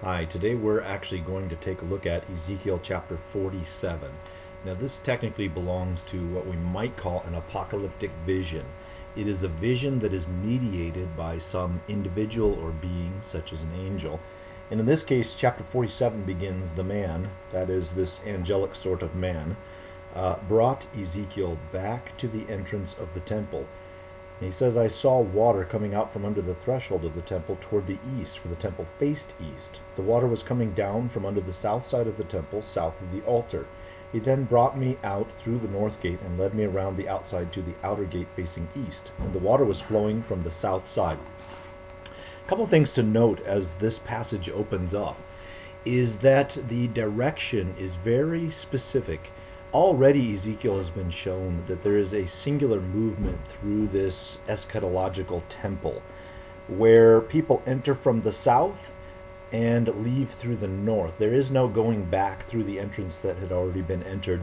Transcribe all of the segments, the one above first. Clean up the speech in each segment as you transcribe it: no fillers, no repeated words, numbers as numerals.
Hi, today we're actually going to take a look at Ezekiel chapter 47. Now, this technically belongs to what we might call an apocalyptic vision. It is a vision that is mediated by some individual or being, such as an angel. And in this case, chapter 47 begins, the man, that is this angelic sort of man, brought Ezekiel back to the entrance of the temple. And he says, I saw water coming out from under the threshold of the temple toward the east, for the temple faced east. The water was coming down from under the south side of the temple, south of the altar. He then brought me out through the north gate and led me around the outside to the outer gate facing east, and the water was flowing from the south side. A couple things to note as this passage opens up is that the direction is very specific. Already Ezekiel has been shown that there is a singular movement through this eschatological temple where people enter from the south and leave through the north. There is no going back through the entrance that had already been entered.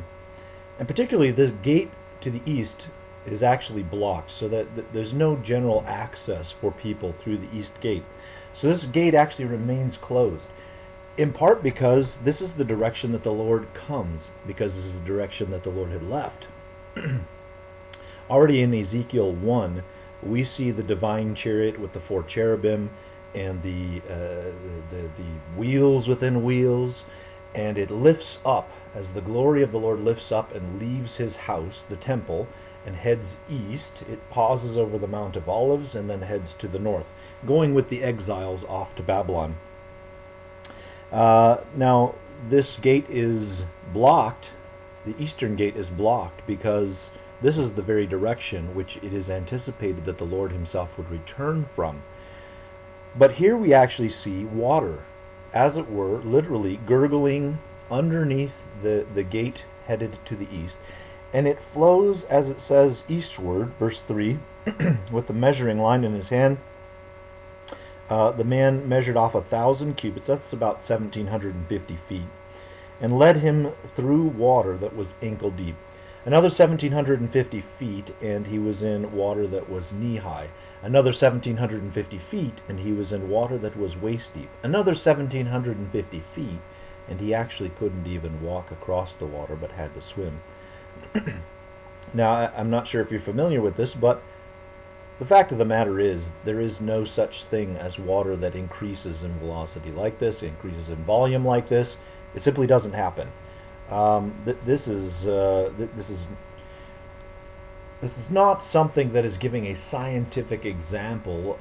And particularly the gate to the east is actually blocked so that there's no general access for people through the east gate. So this gate actually remains closed. In part because this is the direction that the Lord comes, because this is the direction that the Lord had left. Already in Ezekiel 1, we see the divine chariot with the four cherubim and the wheels within wheels, and it lifts up as the glory of the Lord lifts up and leaves his house, the temple, and heads east. It pauses over the Mount of Olives and then heads to the north, going with the exiles off to Babylon. Now, this gate is blocked, the eastern gate is blocked, because this is the very direction which it is anticipated that the Lord himself would return from. But here we actually see water, as it were, literally gurgling underneath the gate headed to the east. And it flows, as it says, eastward, verse 3, with the measuring line in his hand. The man measured off 1,000 cubits, that's about 1,750 feet, and led him through water that was ankle deep. Another 1,750 feet, and he was in water that was knee-high. Another 1,750 feet, and he was in water that was waist-deep. Another 1,750 feet, and he actually couldn't even walk across the water, but had to swim. Now, I'm not sure if you're familiar with this, but the fact of the matter is, there is no such thing as water that increases in velocity like this, increases in volume like this. It simply doesn't happen. This is not something that is giving a scientific example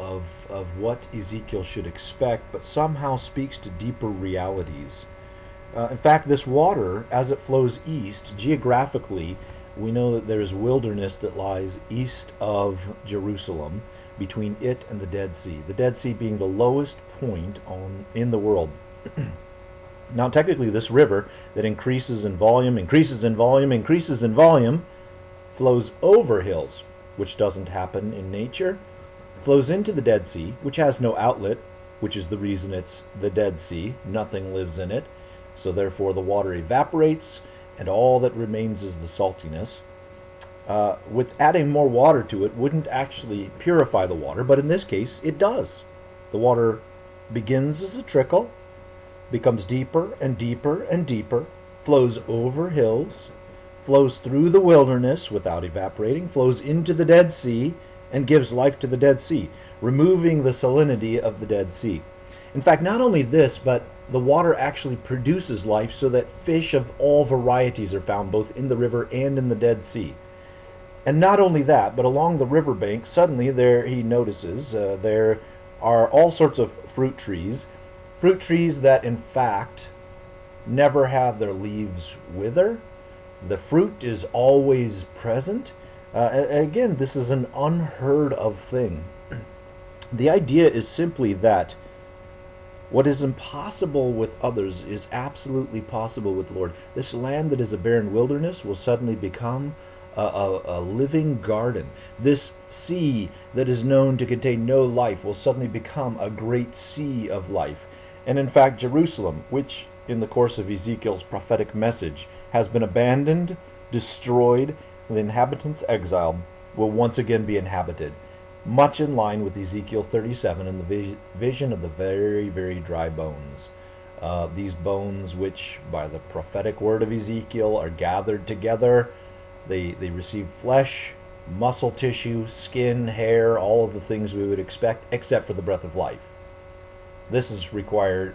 of what Ezekiel should expect, but somehow speaks to deeper realities. In fact, this water, as it flows east, geographically, we know that there is wilderness that lies east of Jerusalem, between it and the Dead Sea. The Dead Sea being the lowest point in the world. Now, technically, this river that increases in volume, flows over hills, which doesn't happen in nature, flows into the Dead Sea, which has no outlet, which is the reason it's the Dead Sea. Nothing lives in it, so therefore the water evaporates, and all that remains is the saltiness. With adding more water to it wouldn't actually purify the water, but in this case it does. The water begins as a trickle, becomes deeper and deeper and deeper, flows over hills, flows through the wilderness without evaporating, flows into the Dead Sea, and gives life to the Dead Sea, removing the salinity of the Dead Sea. In fact, not only this, but the water actually produces life so that fish of all varieties are found both in the river and in the Dead Sea. And not only that, but along the riverbank, suddenly there he notices there are all sorts of fruit trees that in fact never have their leaves wither. The fruit is always present. Again, this is an unheard of thing. The idea is simply that what is impossible with others is absolutely possible with the Lord. This land that is a barren wilderness will suddenly become a living garden. This sea that is known to contain no life will suddenly become a great sea of life. And in fact, Jerusalem, which in the course of Ezekiel's prophetic message has been abandoned, destroyed, and the inhabitants exiled, will once again be inhabited. much in line with Ezekiel 37 and the vision of the very, very dry bones. These bones, which by the prophetic word of Ezekiel are gathered together, they receive flesh, muscle tissue, skin, hair, all of the things we would expect, except for the breath of life. This is required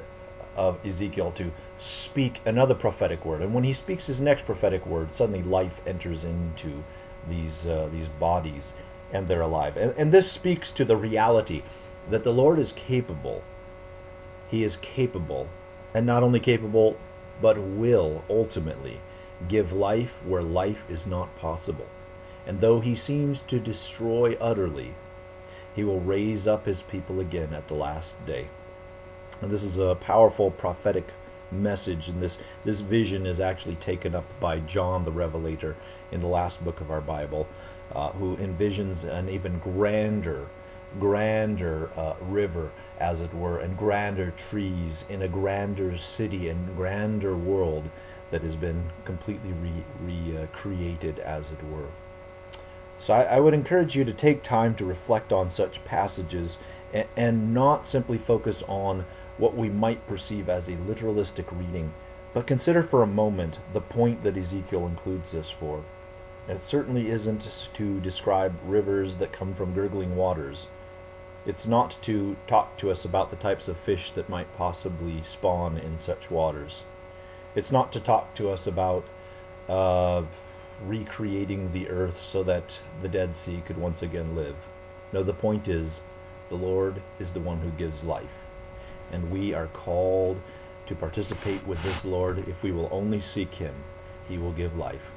of Ezekiel to speak another prophetic word. And when he speaks his next prophetic word, suddenly life enters into these bodies, and they're alive. And this speaks to the reality that the Lord is capable. He is capable, and not only capable, but will ultimately give life where life is not possible. And though he seems to destroy utterly, he will raise up his people again at the last day. And this is a powerful prophetic message, and this vision is actually taken up by John the Revelator in the last book of our Bible, who envisions an even grander river, as it were, and grander trees in a grander city and grander world that has been completely recreated, as it were. So I would encourage you to take time to reflect on such passages and not simply focus on what we might perceive as a literalistic reading, but consider for a moment the point that Ezekiel includes this for. It certainly isn't to describe rivers that come from gurgling waters. It's not to talk to us about the types of fish that might possibly spawn in such waters. It's not to talk to us about recreating the earth so that the Dead Sea could once again live. No, the point is, the Lord is the one who gives life. And we are called to participate with this Lord. If we will only seek him, he will give life.